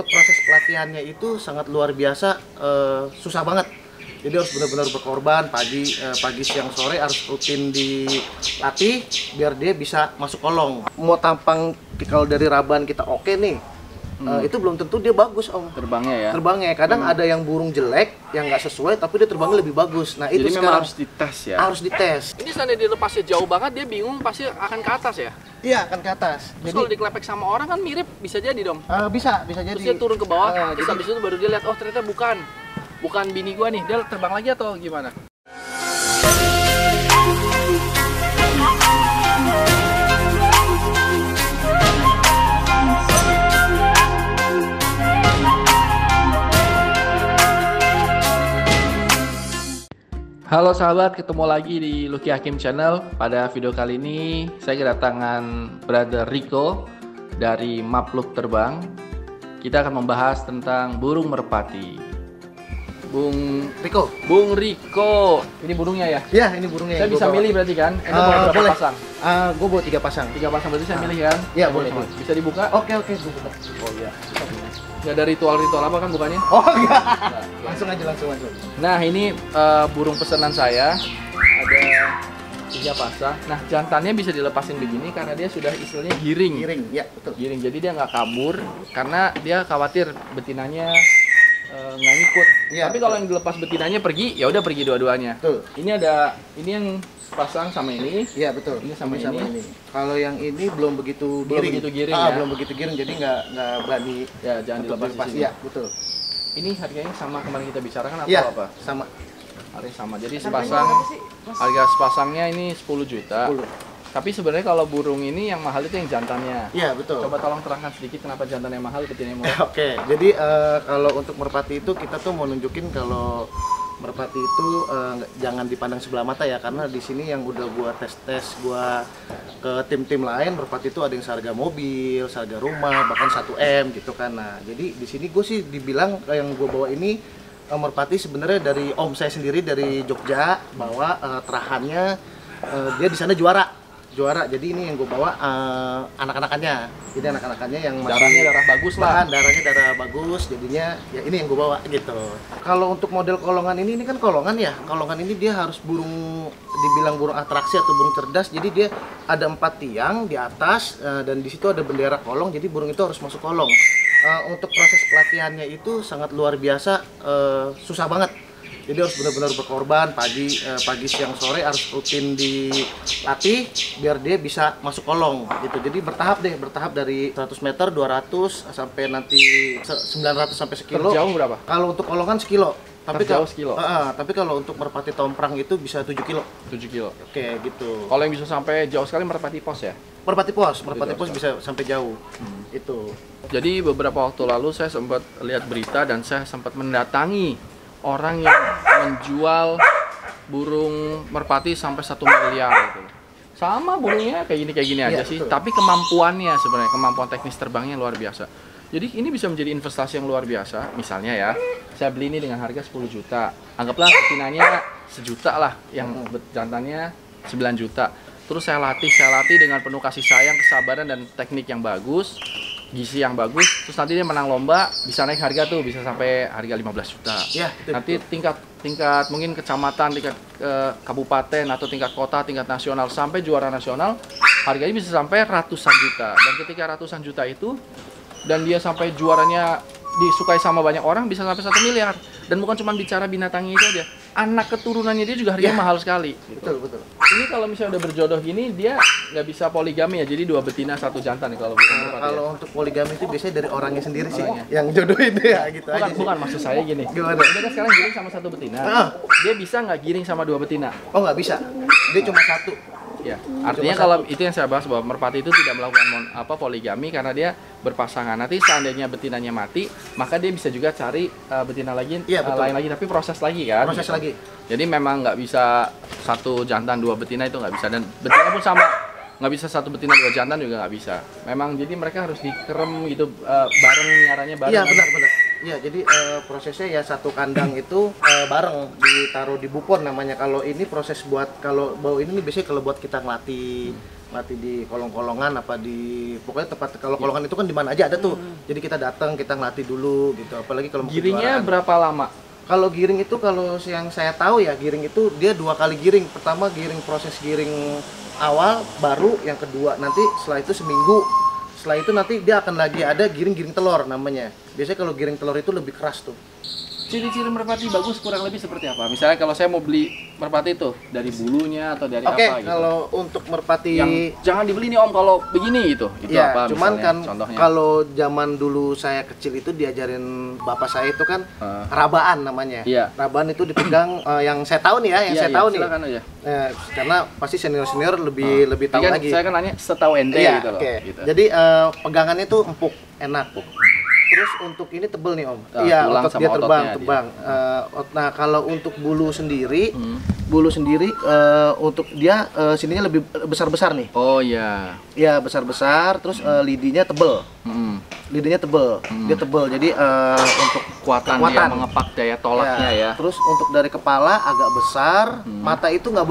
Proses pelatihannya itu sangat luar biasa, susah banget. Jadi harus benar-benar berkorban pagi siang sore harus rutin dilatih biar dia bisa masuk kolong. Mau tampang kalau dari Raban kita oke nih, itu belum tentu dia bagus om. Terbangnya ya? Terbangnya kadang ada yang burung jelek yang nggak sesuai tapi dia terbangnya lebih bagus. Nah itu jadi memang harus dites ya? Harus dites. Ini seandainya dilepasnya jauh banget dia bingung pasti akan ke atas ya? Iya akan ke atas. Terus kalau dikelepek sama orang kan mirip, bisa jadi dong? Bisa jadi. Terus dia turun ke bawah, terus jadi, habis itu baru dia lihat, oh ternyata bukan bini gua nih, dia terbang lagi atau gimana? Halo sahabat, ketemu lagi di Lucky Hakim Channel. Pada video kali ini saya kedatangan Brother Rico dari Mapluk Terbang. Kita akan membahas tentang burung merpati. Bung Rico, ini burungnya ya? Iya, ini burungnya. Saya bisa milih berarti kan? Ini berapa boleh. pasang? Gue bawa 3 pasang. 3 pasang berarti saya milih kan? Iya, boleh. Bisa dibuka? Oke, gue buka. Oh iya. Nggak ada ritual-ritual apa kan bukannya? Oh enggak. Langsung aja. Nah ini burung pesanan saya ada 3 pasang. Nah jantannya bisa dilepasin begini karena dia sudah istilahnya giring. Giring, ya betul. Giring, jadi dia nggak kabur karena dia khawatir betinanya nggak ngikut. Ya, tapi kalau yang dilepas betinanya pergi, ya udah pergi dua-duanya. Betul. Ini yang pasang sama ini. Iya betul. Ini sama ini. Kalau yang ini belum begitu giring. Ya? Belum begitu giring, jadi nggak berani. Ya jangan dilepas di sini. Iya betul. Ini harganya sama kemarin kita bicarakan atau ya, apa? Sama. Harganya sama. Jadi harga sepasangnya ini 10 juta. 10. Tapi sebenarnya kalau burung ini yang mahal itu yang jantannya. Iya betul. Coba tolong terangkan sedikit kenapa jantannya mahal, betinanya murah. Oke, jadi kalau untuk merpati itu kita tuh mau nunjukin kalau merpati itu jangan dipandang sebelah mata ya, karena di sini yang udah gua tes gua ke tim-tim lain, merpati itu ada yang seharga mobil, seharga rumah, bahkan 1 M gitu kan. Nah, jadi di sini gue sih dibilang yang gua bawa ini merpati sebenarnya dari om saya sendiri dari Jogja, bahwa terahannya dia di sana juara. Jadi ini yang gue bawa anak-anakannya. Ini anak-anakannya yang masih darah bagus lah. Darahnya darah bagus, jadinya ya ini yang gue bawa gitu. Kalau untuk model kolongan ini kan kolongan ya. Kolongan ini dia harus dibilang burung atraksi atau burung cerdas. Jadi dia ada 4 tiang di atas dan di situ ada bendera kolong. Jadi burung itu harus masuk kolong. Untuk proses pelatihannya itu sangat luar biasa, susah banget. Jadi harus benar-benar berkorban pagi siang sore harus rutin dilatih biar dia bisa masuk kolong gitu. Jadi bertahap dari 100 meter, 200 sampai nanti 900 sampai sekilo. Terjauh berapa? Kalau untuk kolongan sekilo. Tapi terjauh sekilo. Tapi kalau untuk merpati tomprang itu bisa 7 kilo. 7 kilo. Oke, gitu. Kalau yang bisa sampai jauh sekali merpati pos ya? Merpati pos bisa sampai jauh. Itu. Jadi beberapa waktu lalu saya sempat lihat berita dan saya sempat mendatangi orang yang menjual burung merpati sampai 1 miliar gitu. Sama burungnya kayak gini aja sih, betul. tapi kemampuannya sebenarnya, kemampuan teknis terbangnya luar biasa. Jadi ini bisa menjadi investasi yang luar biasa. Misalnya ya, saya beli ini dengan harga 10 juta. Anggaplah betinanya 1 juta lah, yang jantannya 9 juta. Terus saya latih dengan penuh kasih sayang, kesabaran dan teknik yang bagus. Gizi yang bagus, terus nanti dia menang lomba, bisa naik harga tuh, bisa sampai harga 15 juta. Ya, nanti tingkat mungkin kecamatan, tingkat kabupaten atau tingkat kota, tingkat nasional sampai juara nasional, harganya bisa sampai ratusan juta. Dan ketika ratusan juta itu dan dia sampai juaranya disukai sama banyak orang, bisa sampai 1 miliar. Dan bukan cuma bicara binatangnya itu aja, anak keturunannya dia juga harganya mahal sekali. Betul. Ini kalau misalnya udah berjodoh gini, dia nggak bisa poligami ya, jadi 2 betina 1 jantan nih kalau kalau untuk poligami itu biasanya dari orangnya sendiri sih, yang jodohin ya gitu aja. Bukan maksud saya gini. Gimana? Dia kan sekarang giring sama 1 betina. Dia bisa nggak giring sama 2 betina? Oh nggak bisa. Dia cuma 1. Ya, artinya kalau itu yang saya bahas bahwa merpati itu tidak melakukan poligami karena dia berpasangan. Nanti seandainya betinanya mati, maka dia bisa juga cari betina lagi, lain lagi, tapi proses lagi kan. Proses gitu. lagi. Jadi memang nggak bisa 1 jantan 2 betina, itu nggak bisa, dan betina pun sama, nggak bisa 1 betina 2 jantan juga nggak bisa. Memang jadi mereka harus dikerem gitu bareng, niaranya bareng. Iya benar. Iya, jadi prosesnya ya satu kandang itu bareng ditaruh di bupon namanya. Kalau ini proses buat kalau bau ini nih biasanya kalau buat kita ngelatih di kolong-kolongan apa di pokoknya tempat kalau kolongan itu kan di mana aja ada tuh. Jadi kita datang kita ngelatih dulu gitu. Apalagi kalau mau Giringnya kejuaraan. berapa lama? Kalau giring itu kalau yang saya tahu ya giring itu dia 2 kali giring. Pertama giring proses giring awal baru yang kedua nanti setelah itu seminggu. Setelah itu nanti dia akan lagi ada giring-giring telur namanya. Biasanya kalau giring telur itu lebih keras tuh. Ciri-ciri merpati bagus kurang lebih seperti apa? Misalnya kalau saya mau beli merpati itu dari bulunya atau dari Oke, apa gitu. kalau untuk merpati Yang jangan dibeli nih Om kalau begini gitu. Itu ya, apa cuman misalnya, kan contohnya? kalau zaman dulu saya kecil itu diajarin bapak saya itu kan rabaan namanya. Iya. Rabaan itu dipegang yang saya tahu nih ya, yang Iya, saya iya, tahu nih. silakan aja. Karena pasti senior-senior lebih tahu Kan lagi. saya kan nanya setahu ente Iya, gitu loh. oke. Gitu. Jadi pegangannya itu empuk, enak. Terus untuk ini tebel nih Om. Ah, Iya, tulang otot sama dia ototnya terbang. Nah kalau untuk bulu sendiri, untuk dia sininya lebih besar-besar nih. Oh iya. Ya besar-besar, terus lidinya tebel. Mm. Lidinya tebel, dia tebel. Jadi untuk Kekuatan dia kekuatan. mengepak daya tolaknya ya. Terus untuk dari kepala agak besar, mata itu nggak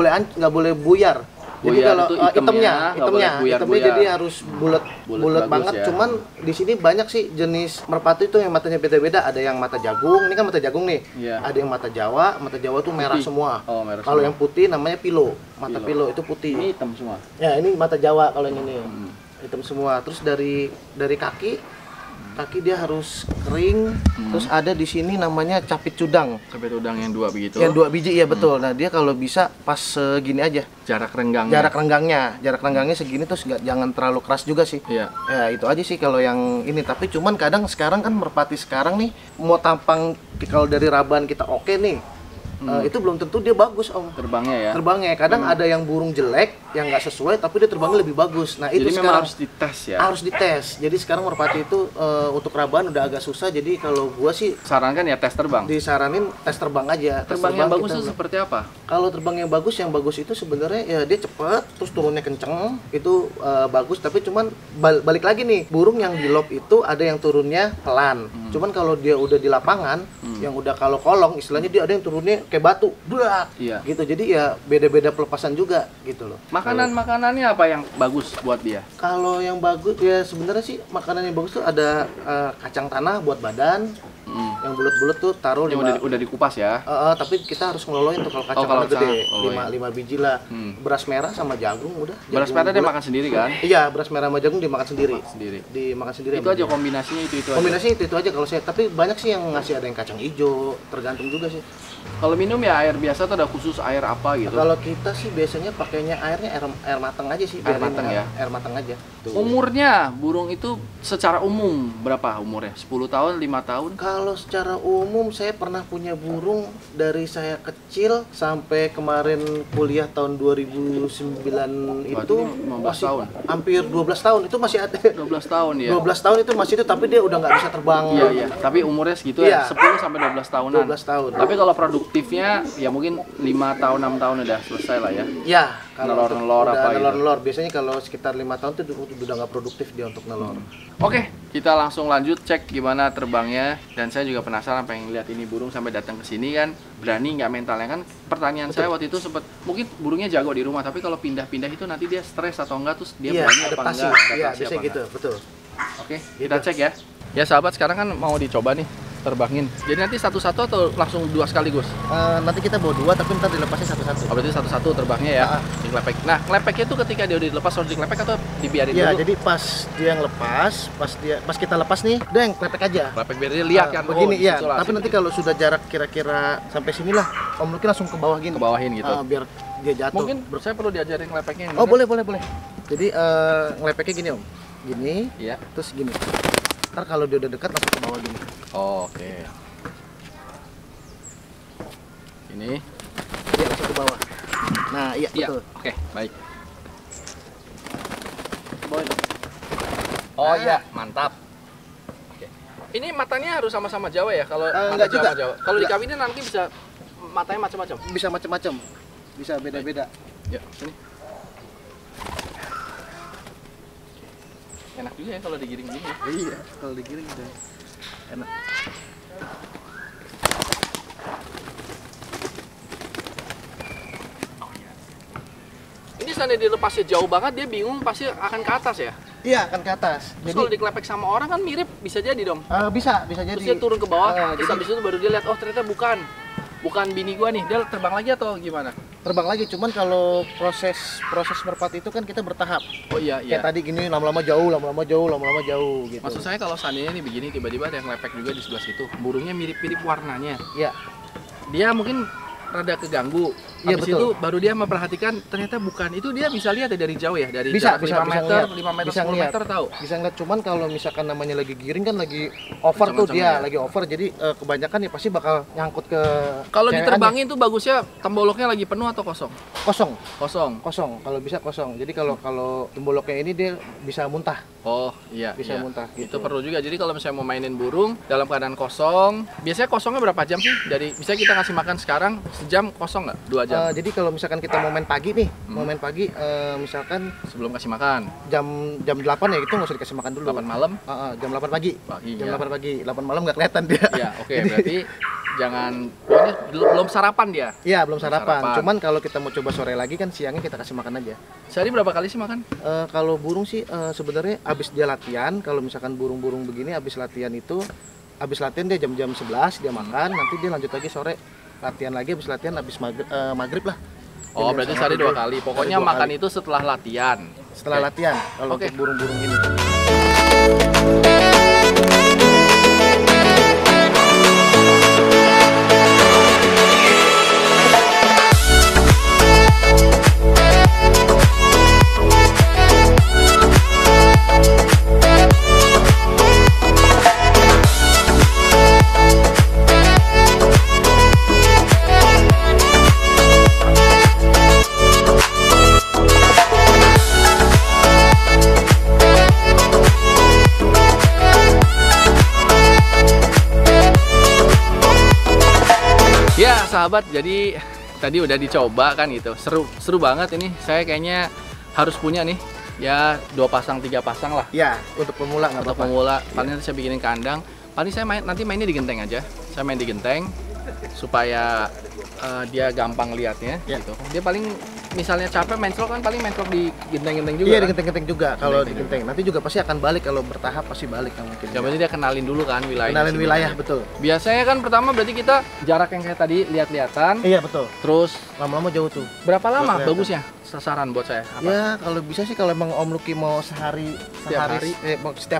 boleh buyar. Jadi Buyar kalau itu hitamnya, nggak boleh hitamnya buyar-buyar. jadi harus bulat Bulat bagus banget. ya. Cuman di sini banyak sih jenis merpati itu yang matanya beda-beda. Ada yang mata jagung, ini kan mata jagung nih. Iya. Ada yang mata Jawa tuh merah Putih. semua. Oh, merah Kalau semua. yang putih namanya pilo, mata pilo itu putih. Ini hitam semua. Ya ini mata Jawa kalau yang ini hitam semua. Terus dari kaki dia harus kering. Terus ada di sini namanya capit cudang. Capit udang yang 2 begitu. Yang 2 biji ya betul. Nah dia kalau bisa pas segini aja. Jarak renggangnya. Jarak renggangnya segini terus jangan terlalu keras juga sih. Iya. Ya itu aja sih kalau yang ini. Tapi cuman kadang sekarang kan merpati sekarang nih mau tampang kalau dari raban kita oke nih. Itu belum tentu dia bagus Om. Terbangnya ya. Terbangnya kadang ada yang burung jelek yang nggak sesuai tapi dia terbangnya lebih bagus. Nah itu Jadi memang sekarang harus dites ya. harus dites. Jadi sekarang merpati itu untuk raban udah agak susah. Jadi kalau gua sih Sarankan ya tes terbang. disaranin tes terbang aja. Tes Terbang yang bagus kita itu seperti apa? kalau terbang yang bagus itu sebenarnya ya dia cepet terus turunnya kenceng itu bagus. Tapi cuman balik lagi nih burung yang di lob itu ada yang turunnya pelan. Cuman kalau dia udah di lapangan yang udah kalau kolong istilahnya dia ada yang turunnya kayak batu brak Iya. gitu. Jadi ya beda-beda pelepasan juga gitu loh. Makanannya apa yang bagus buat dia? Kalau yang bagus ya sebenarnya sih makanan yang bagus tuh ada kacang tanah buat badan. Yang bulat-bulat tuh taruh Yang udah dikupas ya. tapi kita harus ngeloloin tuh kalau kacang kalau tanah gede kacang, 5 biji lah. Beras merah sama jagung udah. Beras Jagung merah dia bulat. makan sendiri kan? Iya, beras merah sama jagung dimakan sendiri. Dimakan sendiri. Itu sama aja dia. kombinasinya itu aja. Kombinasinya itu aja kalau saya. Tapi banyak sih yang ngasih ada yang kacang hijau, tergantung juga sih. Kalau minum ya air biasa tuh ada khusus air apa gitu. Kalau kita sih biasanya pakainya airnya air matang aja sih. Air biarin matang ya? Air matang aja. Tuh. Umurnya burung itu secara umum berapa umurnya? 10 tahun, 5 tahun? Kalau secara umum saya pernah punya burung dari saya kecil sampai kemarin kuliah tahun 2009 itu ini 15 masih tahun. hampir 12 tahun itu masih ada. 12 tahun ya. 12 tahun itu masih itu tapi dia udah nggak bisa terbang. Iya, iya. Tapi umurnya segitu Iya. ya, 10 sampai 12 tahunan. 12 tahun. Tapi kalau produktifnya ya mungkin 5 tahun, 6 tahun udah selesai lah ya. Ya, kalau Nelor-nelor untuk- apa udah gitu. nelor-nelor biasanya kalau sekitar 5 tahun itu udah nggak produktif dia untuk nelor. Oke, kita langsung lanjut cek gimana terbangnya. Dan saya juga penasaran pengen lihat ini burung sampai datang ke sini kan berani nggak mentalnya kan. Pertanyaan saya waktu itu sempat mungkin burungnya jago di rumah tapi kalau pindah-pindah itu nanti dia stres atau enggak terus dia Iya, berani apa adaptasi. enggak? Iya, Adaptasi biasanya apa gitu, betul. enggak. Oke, kita cek ya. Ya sahabat sekarang kan mau dicoba nih terbangin. Jadi nanti satu-satu atau langsung 2 sekaligus? Nanti kita bawa 2 tapi ntar dilepasnya satu-satu. Oh, berarti satu-satu terbangnya ya, diklepek. Nah, klepeknya itu ketika dia udah dilepas harus diklepek atau dibiarin Ya, dulu? jadi pas dia ngelepas, pas kita lepas nih, udah yang klepek aja. Klepek biar dia lihat kan. Begini oh, ya. isolasi. Tapi nanti kalau sudah jarak kira-kira sampai sinilah, Om mungkin langsung ke bawah gini. Ke bawahin gitu. Biar dia jatuh. Mungkin saya perlu diajarin klepeknya. Oh, boleh. Jadi ngelepeknya gini, Om. Gini, Iya. terus gini. Ntar kalau dia udah dekat langsung ke bawah gini. Oh, oke. Ini. Dia langsung ke bawah. Nah, iya Iya. betul. Oke, baik. Ke bawah ini. Oh iya, mantap. Oke. Ini matanya harus sama-sama Jawa ya? Kalau mata enggak juga. Jawa. Kalau dikawinin nanti bisa matanya macam-macam. Bisa macam-macam. Bisa beda-beda. Ya, sini. Enak juga ya kalau digiring gini. Ya. Iya, kalau digiring udah enak. berarti seandainya dilepasnya jauh banget, dia bingung pasti akan ke atas ya? Iya, akan ke atas. Terus kalau dikelepek sama orang kan mirip, bisa jadi dong? Bisa jadi. Terus dia turun ke bawah, terus jadi habis itu baru dia lihat, oh ternyata bukan bini gua nih, dia terbang lagi atau gimana? terbang lagi, cuman kalau proses merpati itu kan kita bertahap. Oh iya, Kayak tadi gini lama-lama jauh gitu. Maksud saya kalau seandainya nih begini, tiba-tiba ada yang lepek juga di sebelah situ, burungnya mirip-mirip warnanya. Iya. Dia mungkin rada keganggu. Iya, Habis betul. itu baru dia memperhatikan ternyata bukan. Itu dia bisa lihat ya dari jauh ya, dari Bisa, jarak 5 meter, ngeliat. 5 meter, Bisa 10 ngeliat. meter tahu. Bisa ngeliat, cuman kalau misalkan namanya lagi giring kan lagi over tuh Macam-macam dia, ya. lagi over, jadi kebanyakan ya pasti bakal nyangkut ke Kalau cewekannya. diterbangin tuh bagusnya temboloknya lagi penuh atau kosong? Kosong, Kosong. kalau bisa kosong. Jadi kalau temboloknya ini dia bisa muntah. Oh iya. Bisa iya. muntah, Itu gitu. perlu juga. Jadi kalau misalnya mau mainin burung dalam keadaan kosong, biasanya kosongnya berapa jam sih? Dari misalnya kita kasih makan sekarang sejam kosong nggak? 2 jam Jadi kalau misalkan kita mau main pagi nih, misalkan sebelum kasih makan. jam 8 ya, itu nggak usah dikasih makan dulu. 8 malam. Jam 8 pagi. Pagi, Jam ya. 8 pagi, 8 malam nggak kelihatan dia. Iya, oke. Berarti jangan pokoknya belum sarapan dia. Iya, belum sarapan. Sarapan. Cuman kalau kita mau coba sore lagi kan siangnya kita kasih makan aja. Sehari berapa kali sih makan? Kalau burung sih sebenarnya abis dia latihan, kalau misalkan burung-burung begini abis latihan dia jam-jam 11 dia makan, nanti dia lanjut lagi sore latihan lagi, abis latihan abis maghrib lah. Oh, Jam berarti 11 sehari 2 maghrib. kali. Pokoknya Sehari 2 makan kali. itu setelah latihan. Setelah Oke. latihan kalau Oke. untuk burung-burung ini. Ya, sahabat, jadi tadi udah dicoba kan gitu. Seru banget ini. Saya kayaknya harus punya nih. Ya, 2 pasang, 3 pasang lah. Ya, untuk pemula nggak Untuk apa-apa. pemula, paling nanti saya bikinin kandang. Paling saya nanti mainnya di genteng aja. Saya main di genteng supaya dia gampang lihatnya Ya. gitu. Dia paling misalnya capek menclok kan paling menclok di genteng-genteng juga. Iya, kan? di genteng-genteng juga. Kalau di Genteng-genteng. genteng nanti juga pasti akan balik, kalau bertahap pasti balik kan mungkin. Yang penting dia kenalin dulu kan wilayah. Kenalin wilayah, betul. Biasanya kan pertama berarti kita jarak yang kayak tadi lihat-lihatan. Iya, betul. Terus Lama-lama jauh tuh. berapa lama Kelihatan. bagusnya sasaran buat saya? Apa? Ya, kalau bisa sih, kalau emang Om Lucky mau setiap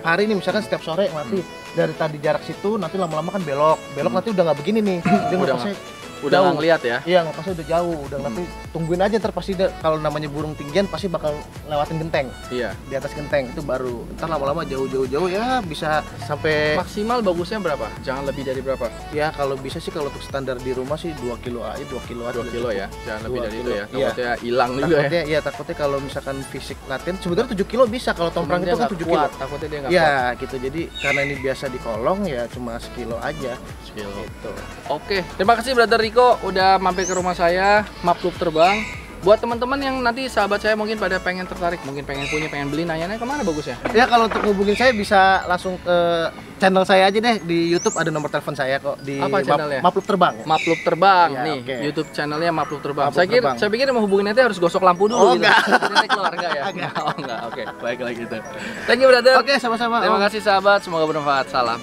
hari nih, misalkan setiap sore nanti dari tadi jarak situ, nanti lama-lama kan belok nanti udah nggak begini nih. Dia Udah ngepasnya Udah jauh. nggak ngeliat ya? Iya, ngepasnya udah jauh, udah nanti tungguin aja, ntar pasti kalau namanya burung tinggian pasti bakal lewatin genteng. Iya. Di atas genteng itu baru ntar lama-lama jauh ya bisa sampai Maksimal bagusnya berapa? Jangan lebih dari berapa? ya, kalau bisa sih, kalau untuk standar di rumah sih 2 kilo aja, 2 kilo aja. 2 kilo ya? Jangan lebih 2 dari kilo. itu ya? Iya. Takutnya hilang juga ya? Takutnya kalau misalkan fisik latihan sebenarnya 7 kilo bisa, kalau tomprang Cuman itu dia kan nggak 7 kilo. kuat, takutnya dia nggak Ya kuat. gitu, jadi karena ini biasa di kolong ya cuma sekilo aja Sekilo. gitu. Oke, terima kasih Brother Rico udah mampir ke rumah saya, Map Klub Terbang. Buat teman-teman yang nanti sahabat saya mungkin pada pengen tertarik, mungkin pengen punya, pengen beli, nanya-nanya kemana bagusnya? Ya, kalau untuk hubungin saya bisa langsung ke channel saya aja deh, di YouTube ada nomor telepon saya kok, di Apa channelnya? Mapluk Terbang. Map Klub Terbang Ya, nih, oke. YouTube channelnya Map Klub Terbang. Map Klub Terbang. Saya pikir mau hubungin nanti harus gosok lampu dulu Oh, gitu. enggak. Nanti keluar enggak ya? Enggak. Oh, enggak. Oke, baiklah gitu. Thank you Brother. Oke, sama-sama. Terima Om. kasih sahabat, semoga bermanfaat. Salam.